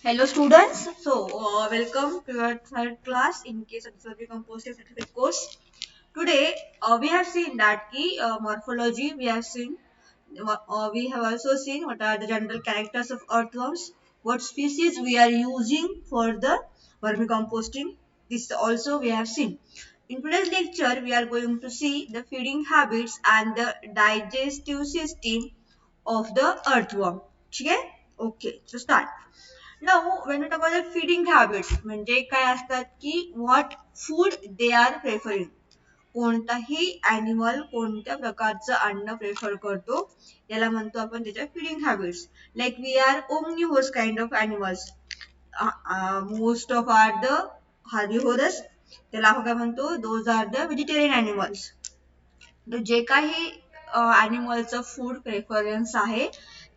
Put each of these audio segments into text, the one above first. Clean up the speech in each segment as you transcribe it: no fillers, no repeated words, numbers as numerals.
Hello students, welcome to your third class in case of survey composting certificate course. Today we have seen that morphology, we have also seen what are the general characters of earthworms, what species we are using for the vermicomposting. This also we have seen. In today's lecture we are going to see the feeding habits and the digestive system of the earthworm. Okay? Okay, so start. Now, when we talk about the feeding habits, म्हणजे काय असतात की what food they are preferring. कोणताही animal कोणत्या प्रकारचं अन्न prefer करतो याला म्हणतो आपण त्याच्या feeding habits. Like we are omnivorous kind of animals. Most of are the herbivorous, त्याला आपण काय म्हणतो, those are the vegetarian animals. तर जे काही ॲनिमलचं फूड प्रेफरन्स आहे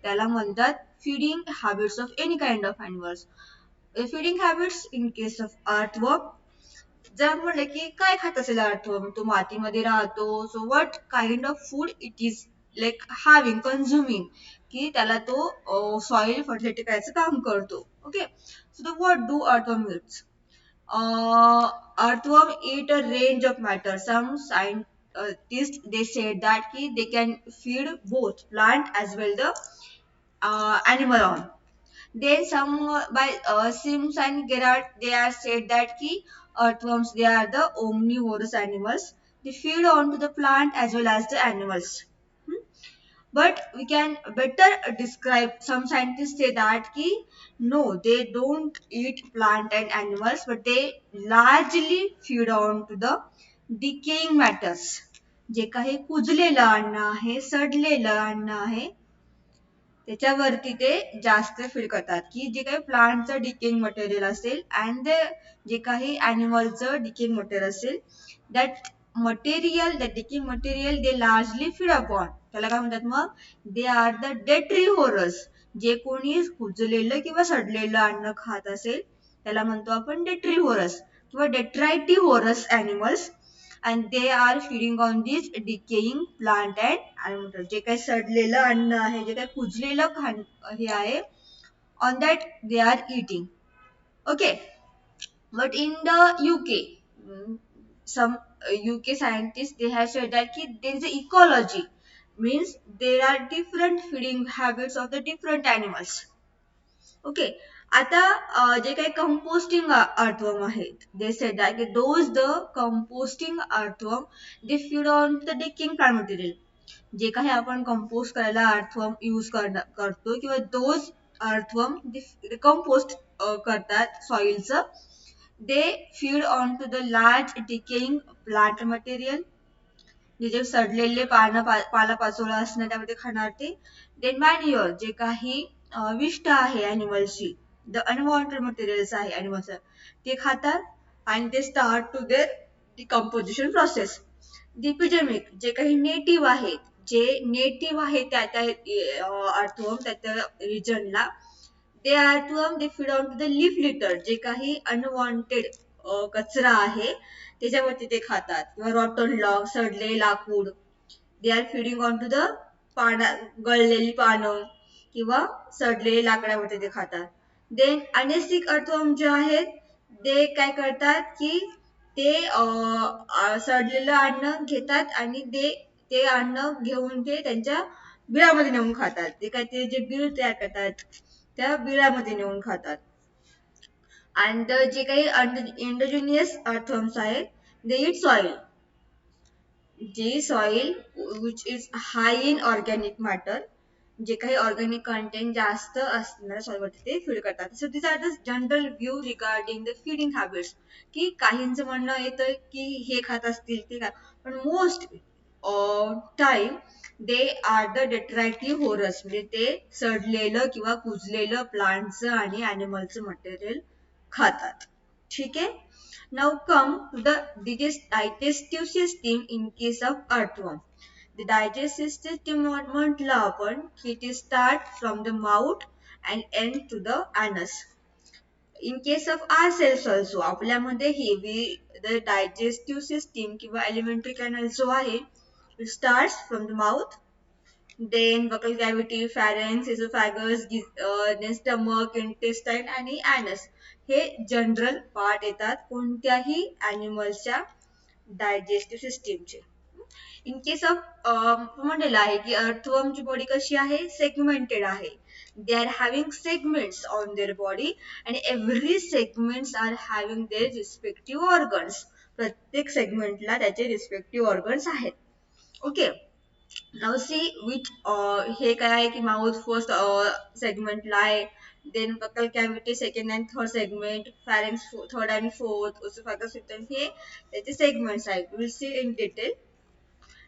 त्याला म्हणतात feeding habits of any kind of animals. Feeding habits in case of earthworm, जर म्हटलं की काय खात असेल अर्थवर्म, तो मातीमध्ये राहतो, so what kind of food it is like having consuming, की त्याला तो सॉइल फर्टिलायझर करायचं काम करतो. Okay, so the what do earthworm it's? Earthworm eat a range of matter. Some scientists they said that they can feed both plant as well the animal on. Then some by Sims and Gerard they are said that earthworms they are the omnivorous animals. They feed on to the plant as well as the animals. Hmm? But we can better describe, some scientists say that no, they don't eat plant and animals, but they largely feed on to the decaying matters. जे काही कुजलेलं अन्न आहे, सडलेलं अन्न आहे, त्याच्यावरती ते जास्त feed करतात, की जे काही प्लांटचं डिकेइंग मटेरियल असेल अँड जे काही ॲनिमलचं डिकेइंग मटेरियल असेल, that decaying material they largely feed upon. त्याला काय म्हणतात मग? दे आर द डेट्रिव्होरस. जे कोणी कुजलेलं किंवा सडलेलं अन्न खात असेल त्याला म्हणतो आपण डेट्रिव्होरस किंवा डेट्रायटिव्होरस animals. and they are feeding on these decaying plant and animal. जे काही सडलेलं अन्न आहे, जे काही कुजलेलं हे आहे, on that they are eating. Okay, but in the UK, some UK scientists they have said that there is a ecology, means there are different feeding habits of the different animals. Okay, आता जे काही composting earthworm आहेत, they said that those the composting earthworm they feed on the decaying plant material. जे काही आपण compost करायला earthworm use करतो किंवा दोज अर्थवर्म दे कंपोस्ट करतात सॉइलचं, they feed on to the large decaying plant material. जे सडलेले पालापाचोळा असणार त्यामध्ये खाणार ते. देन मॅन्युअर, जे काही विष्ट आहे ॲनिमल्सची, द अनवॉन्टेड मटेरियल्स आहे ॲनिमल्स, ते खातात आणि ते start to their decomposition process. डिपिडेमिक, जे काही नेटिव्ह आहेत, जे नेटिव्ह आहे त्या त्या अर्थवर्म त्या त्या रिजनला, ते earthworm they feed on to the leaf litter. जे काही अनवॉन्टेड कचरा आहे त्याच्यावरती ते खातात, किंवा रॉटन लॉग, सडलेले लाकूड, they are feeding on to the गळलेली पानं किंवा सडलेले लाकडावरती ते खातात. देन अनेस्टिक अर्थवर्म जे आहेत ते काय करतात की ते सडलेलं अन्न घेतात आणि ते अन्न घेऊन ते त्यांच्या बिळामध्ये नेऊन खातात. ते काय ते जे बिळ तयार करतात त्या बिळामध्ये नेऊन खातात. and जे काही इंडोजिनियस अर्थवर्म्स आहेत, they eat soil. जे soil which is high in organic matter, जे काही ऑर्गॅनिक कंटेंट जास्त असणाऱ्या सॉइलवरती ते फीड करतात. So this are the general view regarding the feeding habits, की काहींचं म्हणणं येतं की हे खात असतील ते काय, पण most time they are the detritivorous, म्हणजे ते सडलेलं किंवा कुजलेलं प्लांटचं आणि ॲनिमलचं मटेरियल खातात. ठीक आहे. Now come to the digestive system in case of earthworm. The digestive system म्हटलं आपण की it start from the mouth and end to the anus. In case of ourselves also, आपल्यामध्येही the digestive system किंवा alimentary canal जो आहे, it starts from the mouth then buccal cavity, pharynx, esophagus, then stomach, intestine आणि anus. हे general part येतात कोणत्याही अॅनिमलच्या digestive सिस्टीमचे. इन case of म्हणलेलं आहे की अर्थवर्मची बॉडी कशी आहे, सेगमेंटेड आहे. They are having segments on their body and every segments are having their respective organs. प्रत्येक सेगमेंटला त्याचे रिस्पेक्टिव्ह ऑर्गन्स आहेत. ओके, नाउ सी विच हे काय आहे की माउथ फर्स्ट सेगमेंटला आहे, then buccal cavity second and third segment, pharynx third and fourth, oesophagus fifth, हे त्याचे सेगमेंट्स आहेत. Will see in detail.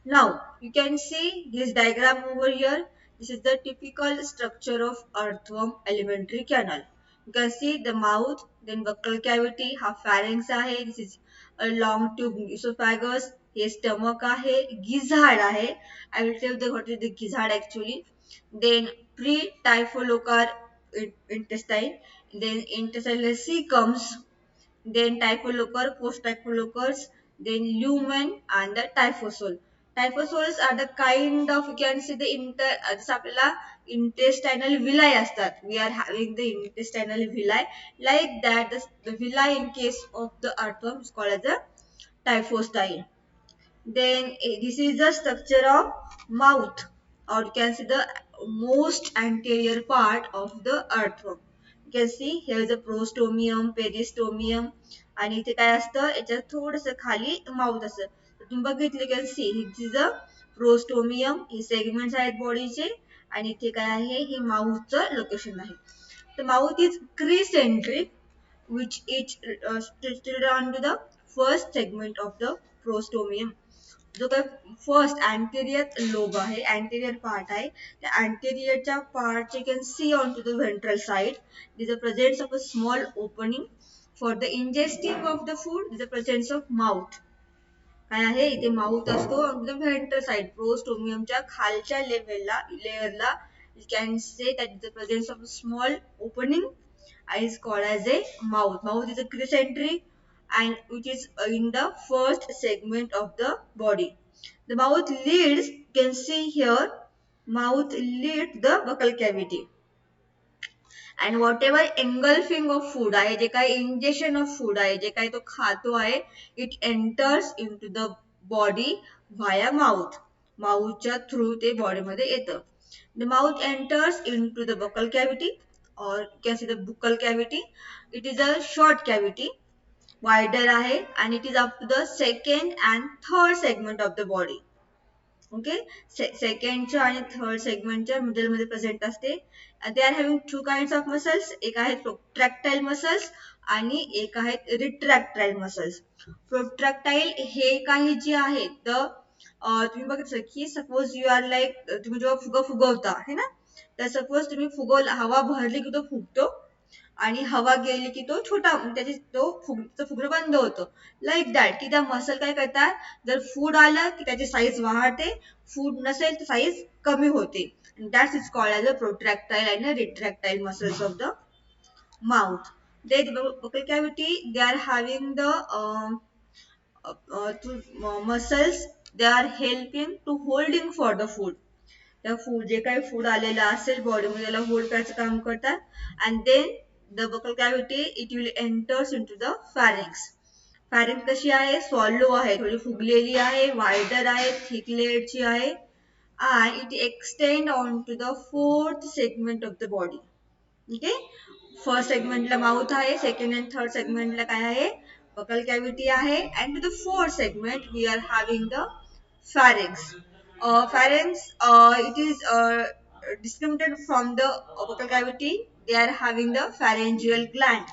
Now you can see this diagram over here. This is the typical structure of earthworm alimentary canal. You can see the mouth, then buccal cavity, हा pharynx आहे. This is a long tube esophagus. हे stomach आहे. Gizzard आहे. I will tell you what is the gizzard actually. Then pre-typhlocar intestine. Then intestinal cecums. Then typhlocar, post-typhlocars, then lumen and the typhosole. Typhosoles are the kind of, you can see the जसं आपल्याला intestinal villi असतात. We are having the intestinal villi. Like that, the villi in case of the earthworm is called as a typhostyle. Then this is the structure of mouth, or you can see the most anterior part of the earthworm. You can see here is a prostomium, peristomium, आणि इथे काय असतं, याच्यात थोडस खाली mouth असतं. तुम्ही बघितलं, you can see this is a prostomium, हे सेगमेंट्स आहेत बॉडीचे, आणि इथे काय आहे, हे माउथचं लोकेशन आहे. The mouth is concentric, which is situated onto the first segment of the prostomium. जो काय फर्स्ट अँटेरियर लोब आहे, अँटेरियर पार्ट आहे, त्या अँटेरियरच्या part you can see on to the ventral side. This the presence of a small opening for the ingesting of the food. This the presence of mouth. काय आहे, इथे mouth असतो on the ventral side, प्रोस्टोमियमच्या खालच्या लेयरला you can say that the presence of a small opening is called as a mouth. Mouth is a concentric and which is in the first segment of the body. The mouth leads, you can see here, mouth leads the buccal cavity. And whatever engulfing of food आहे, जे काही ingestion of food आहे, जे काही तो खातो आहे, it enters into the body via mouth. माउथच्या through ते body मध्ये येतं. The mouth enters into the buccal cavity, or you can see the buccal cavity. It is a short cavity, wider आहे, and it is up to the second and third segment of the body. ओके, सेकंडच्या आणि third सेगमेंटच्या middle मध्ये present असते. They are having two kinds of muscles. एक आहेत प्रोट्रॅक्टाईल muscles आणि एक आहेत रिट्रॅक्टाईल मसल्स. प्रोट्रॅक्टाईल हे काही जे आहेत, तुम्ही बघितलं की सपोज यू आर लाईक, तुम्ही जेव्हा फुगा फुगवता है ना, तर सपोज तुम्ही हवा भरली की तो फुगतो आणि हवा गेली की तो छोटा, त्याची तो फुगणं बंद होतं. लाईक दॅट, की त्या मसल काय करतात, जर फूड आलं की त्याची साईज वाढते, फूड नसेल तर साईज कमी होते. That's is called as a protractile and retractile muscles of the mouth. They, the buccal cavity, they are having the muscles. They are helping to holding for the food. त्या food, जे काही food आलेलं असेल बॉडीमध्ये, त्याला hold करायचं काम करतात. And then the buccal cavity, it will enters into the pharynx. Pharynx कशी आहे, सॉलो आहे, थोडी फुगलेली आहे, वायडर आहे, थिक लेयरची आहे, and it extend on to the fourth segment of the body. ओके, फर्स्ट सेगमेंटला माउथ आहे, सेकंड अँड थर्ड सेगमेंटला काय आहे, बकल कॅव्हिटी आहे, and to the fourth segment we are having the pharynx. Pharynx, it is discriminated from the buccal cavity. They are having the pharyngeal gland.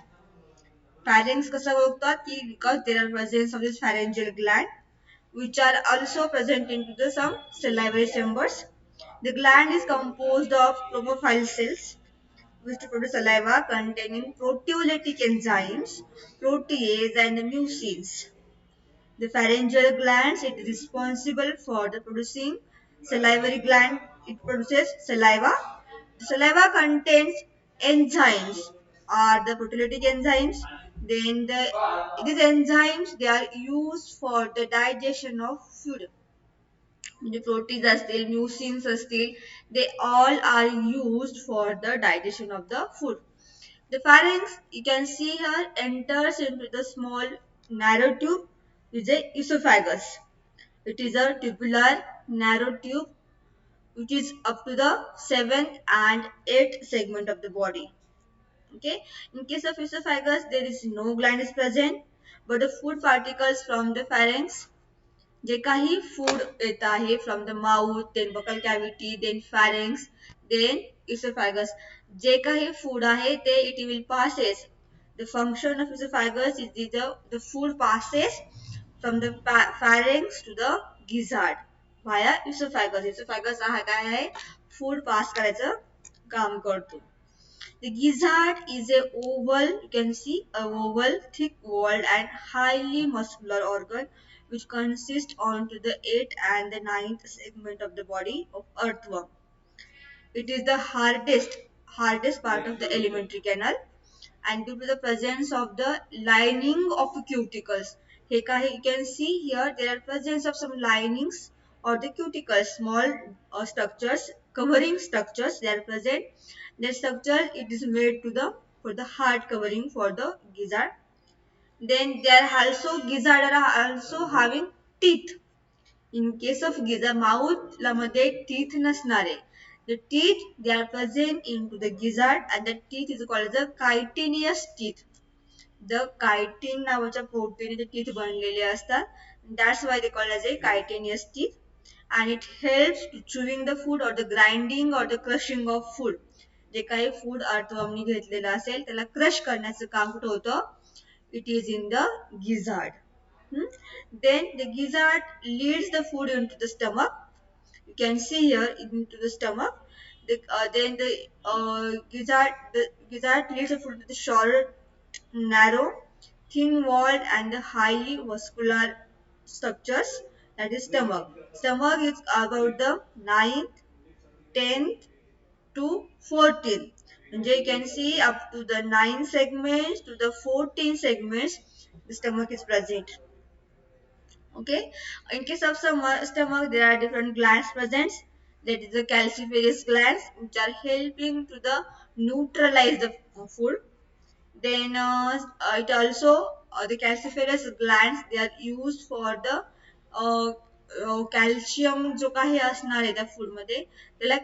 Pharynx कसा ओळखतात की because there are presence of this pharyngeal gland, which are also present into the some salivary chambers. The gland is composed of chromophile cells which produce saliva containing proteolytic enzymes, protease and mucins. The pharyngeal glands, it is responsible for the producing salivary gland. It produces saliva. The saliva contains enzymes, are the proteolytic enzymes. Then these enzymes, they are used for the digestion of food. म्हणजे proteins असतील, म्युसिन्स असतील, they all are used for the digestion of the food. The pharynx, you can see here, enters into the small narrow tube, is a esophagus. It is a tubular narrow tube which is up to the 7th and 8th segment of the body. Okay, in case of esophagus there is no gland is present, but the food particles from the pharynx, जे काही food येत आहे from the mouth then buccal cavity then pharynx then oesophagus, जे काही food आहे ते it will passes, the function of oesophagus is the food passes from the pharynx to the gizzard via esophagus. Esophagus हा काय आहे, food पास करायचं काम करतो. The gizzard is a oval, you can see a oval, thick-walled and highly muscular organ which consists onto the 8th and the 9th segment of the body of earthworm. It is the hardest part of the alimentary canal, and due to the presence of the lining of cuticles. You can see here there are presence of some linings or the cuticles, small structures, covering structures, they are present. The structure it is made to the for the hard covering for the gizzard. Then there are also gizzard are also having teeth. In case of gizzard, mouth मध्ये teeth नसणारे. The teeth they are present into the gizzard and the teeth is called as the chitinous teeth. The chitin नावाच्या protein teeth बनलेले असतात. That's why they call as a chitinous teeth. And it helps to chewing the food or the grinding or the crushing of food. जे काही food अर्थवर्मनी घेतलेलं असेल त्याला crush करण्याचं काम कुठं होतं, it is in the gizzard. Then the gizzard leads the food into the stomach. You can see here into the stomach. Then the gizzard leads the food to the short, narrow, thin-walled and the highly vascular structures, that is stomach. Stomach is about the 9th, 10th to 14th. And you can see up to the 9 segments to the 14 segments the stomach is present. Okay, in case of stomach there are different glands present, that is the calciferous glands which are helping to the neutralize the food. Then it also the calciferous glands they are used for the calcium जो काही असणार आहे त्या food मध्ये त्याला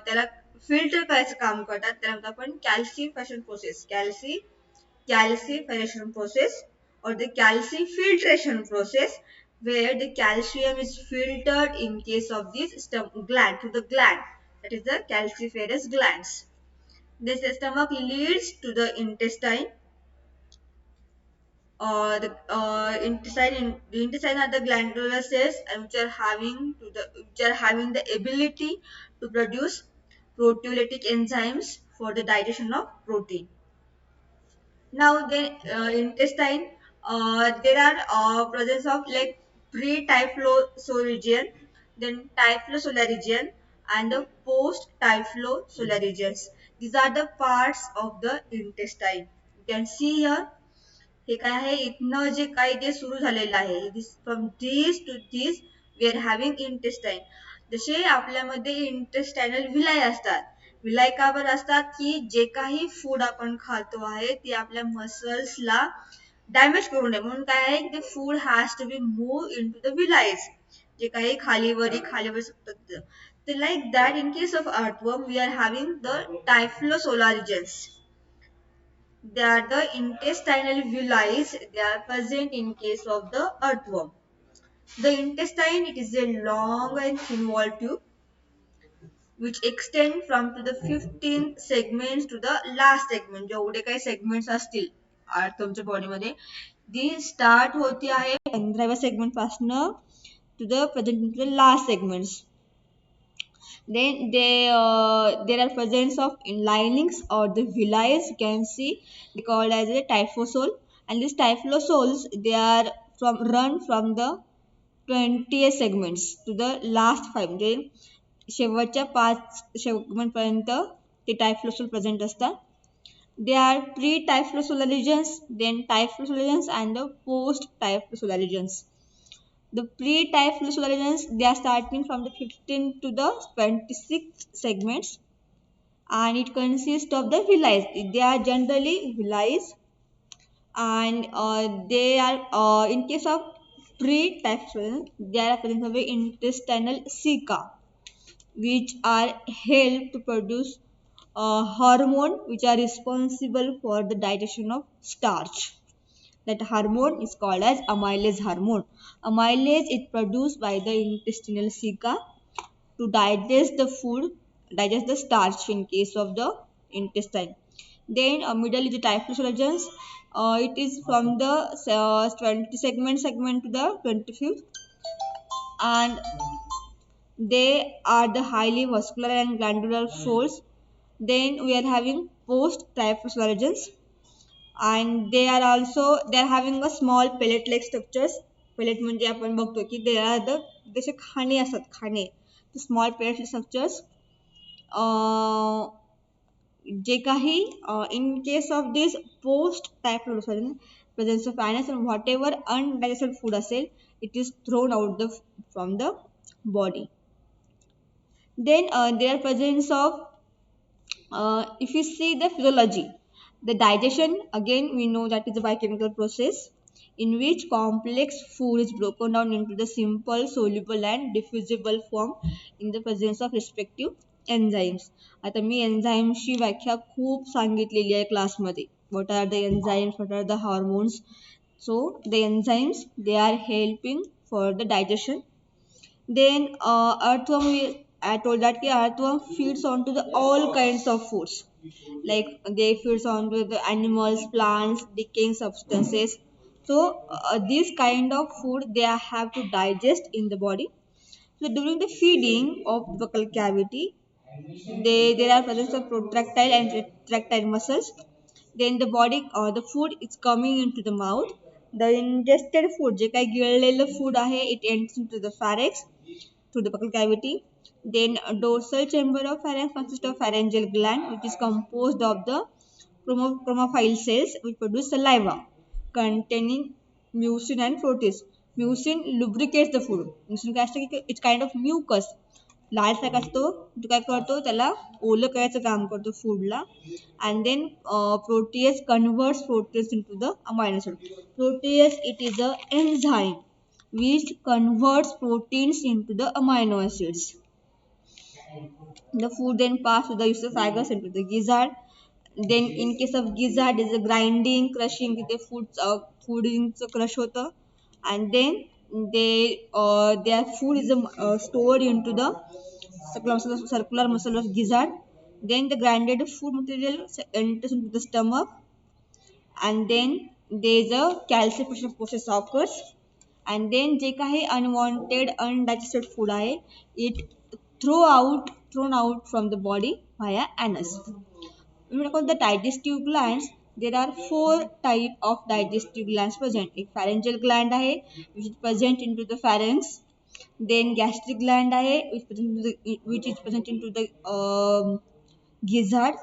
त्याला filter करायचं काम करतात, त्याला म्हणतो आपण कॅल्सिफिकेशन process, calcification process or the calcifiltration process, where the calcium is filtered in case of this gland to the gland, that is the calciferous glands. This stomach leads to the intestine. The intestine are the glandular cells and which are having the ability to produce proteolytic enzymes for the digestion of protein. Now the intestine, there are presence of like pre-typhlosolar region, then typhlosolar region and the post-typhlosolar regions. These are the parts of the intestine. You can see here, हे काय आहे, इथनं जे काही जे सुरू झालेलं आहे, from this to this we are having intestine. जसे आपल्यामध्ये इंटेस्टायनल विलाय असतात, विलाय का बरं असतात की जे काही फूड आपण खातो आहे ते आपल्या मसल्सला डॅमेज करू नये म्हणून काय आहे, ते food has to be move into the villi, जे काही खालीवरी तर like that in case of earthworm we are having the typhlosolar regions. They are the intestinal villi. They are present in case of the earthworm. The intestine, it is a long and thin walled tube which extend from to the 15th segments to the last segment. जेवढे काही segments असतील तुमच्या body मध्ये, ती start होती आहे 15व्या segment पासून to the present to the last segments. Then there are presence of linings or the villi, you can see they called as a typhosol, and these typhlosols they are run from the 20 segments to the last 5, म्हणजे शेवटच्या 5 segment पर्यंत ते टायफ्लोसोल present असतात. They are pre-typhlosolar regions, then typhlosolar regions and the post-typhlosolar regions. The pre-type fluctuations, they are starting from the 15 to the 26 segments, and it consists of the villi. They are generally villi, and they are in case of pre-type fluctuations, they are present of the intestinal ceca, which are help to produce hormone which are responsible for the digestion of starch. That hormone is called as amylase hormone. Amylase is produced by the intestinal ceca to digest the starch in case of the intestine. Then middle is the typhlosorgens. It is from the 20 segment to the 25th, and they are the highly vascular and glandular folds. Then we are having post typhlosorgens, and they are having a small pellet like structures. Pellet म्हणजे आपण बघतो की they are the जसे खाणे असतात खाणे, the small pellet structures. जे काही in case of this post typhlosorgen, presence of anus and whatever undigested food असेल, it is thrown out from the body. Then there are presence of if you see the physiology, the digestion, again we know that is a biochemical process in which complex food is broken down into the simple, soluble and diffusible form in the presence of respective enzymes. आता मी एन्झाईमची व्याख्या खूप सांगितलेली आहे क्लासमध्ये. What are the enzymes? What are the hormones? So the enzymes, they are helping for the digestion. Then I told that earthworm feeds onto the all kinds of foods. Like they feeds onto the animals, plants, decaying substances. So this kind of food they have to digest in the body. So during the feeding of the buccal cavity, there are presence of protractile and retractile muscles. Then the body or the food is coming into the mouth. The ingested food, जे काही गिळलेलं food आहे, it enters into the pharynx through the buccal cavity. Then dorsal chamber of pharynx consists of pharyngeal gland, which is composed of the chromophile cells which produce saliva containing mucin and protease. Mucin lubricates the food. Mucin काय असतं की it's kind of mucus. लालसारखा असतो, तो काय करतो त्याला ओलं करायचं काम करतो फूडला. And then protease converts proteins into the amino acid. Protease, it is a enzyme which converts proteins into the amino acids. The food then passes through the esophagus into the gizzard. Then in case of gizzard is a grinding, crushing, the food is crush होतं, and then their food is stored into the circular muscle of gizzard. Then the grinded food material enters into the stomach, and then there is a calcification process occurs, and then जे काही unwanted undigested food आहे, it thrown out from the body via anus. When we talk about the digestive glands, there are 4 type of digestive glands present. एक pharyngeal gland आहे which is present into the pharynx. Then gastric gland आहे which is present into the gizzard.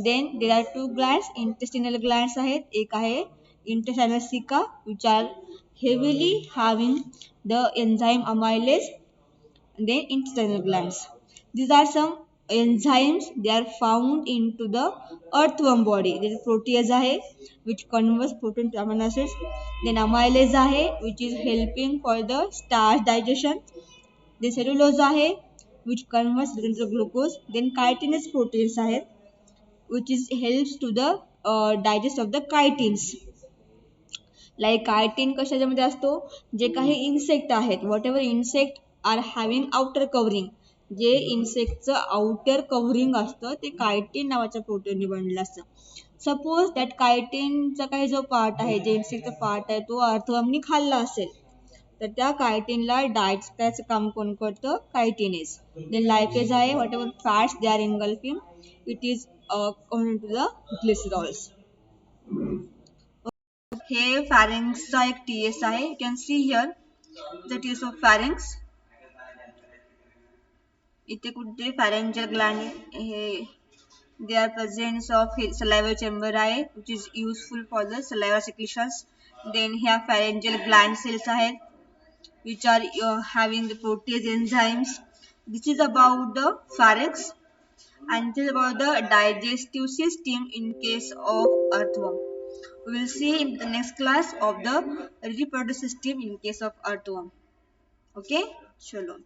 Then there are 2 glands, intestinal glands आहेत. एक आहे intestinal ceca which are heavily having the enzyme amylase. Then intestinal glands. These are some enzymes, they are found into the earthworm body. There is protease आहे which converts protein to amino acids. Then amylase आहे which is helping for the starch digestion. Then cellulose आहे which converts into glucose. Then chitinous proteins आहेत which is helps to the digest of the chitins. Like chitin कशामध्ये असतो, जे काही insect आहेत, whatever insect are having outer covering, जे इन्सेक्टचं outer covering असतं ते कायटिन नावाच्या प्रोटीनने बनलेलं असतं. सपोज दॅट कायटिनचा काही जो पार्ट आहे, जे इन्सेक्टचा पार्ट आहे, तो अर्थवर्मनी खाल्ला असेल तर त्या कायटिनला डायजेस्ट करायचं काम कोण करतं, कायटिनेज. देन लायपेज आहे, whatever fats they are engulfing, it is coming to the glycerols. हे पॅरेंक्सचा एक टीएस आहे. You can see here the TS of pharynx. इथे कुठे पॅरेंजियल ग्लँड हे they are presence of salivary chamber आहे which is useful for the saliva secretions. Then ह्या pharyngeal gland cells आहेत. which are having the protease enzymes. This is about the pharynx, and this is about the digestive system in case of earthworm. We will see in the next class of the reproductive system in case of earthworm. Okay, chalo.